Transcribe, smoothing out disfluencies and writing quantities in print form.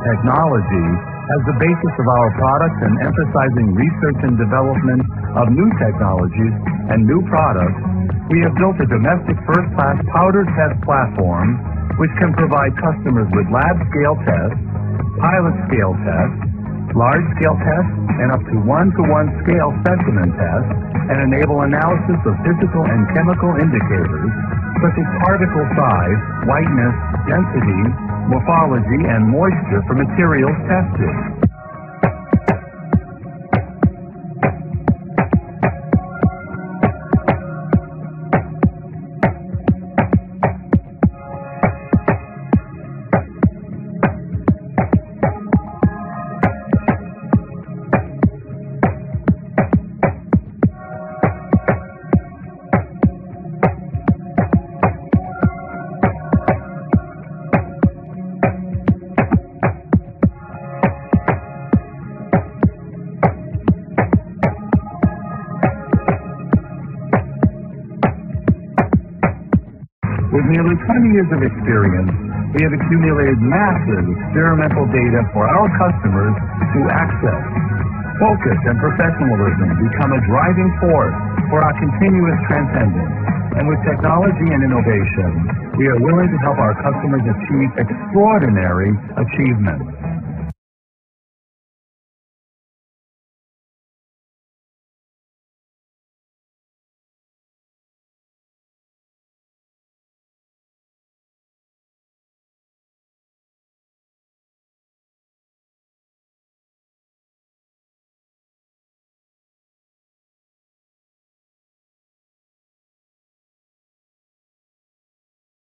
technology as the basis of our products and emphasizing research and development of new technologies and new products, we have built a domestic first-class powder test platform which can provide customers with lab-scale tests, pilot-scale tests, large-scale tests, and up to one-to-one scale specimen tests, and enable analysis of physical and chemical indicators such as particle size, whiteness, density, morphology, and moisture for materials tested. With nearly 20 years of experience, we have accumulated massive experimental data for our customers to access. Focus and professionalism become a driving force for our continuous transcendence. And with technology and innovation, we are willing to help our customers achieve extraordinary achievements.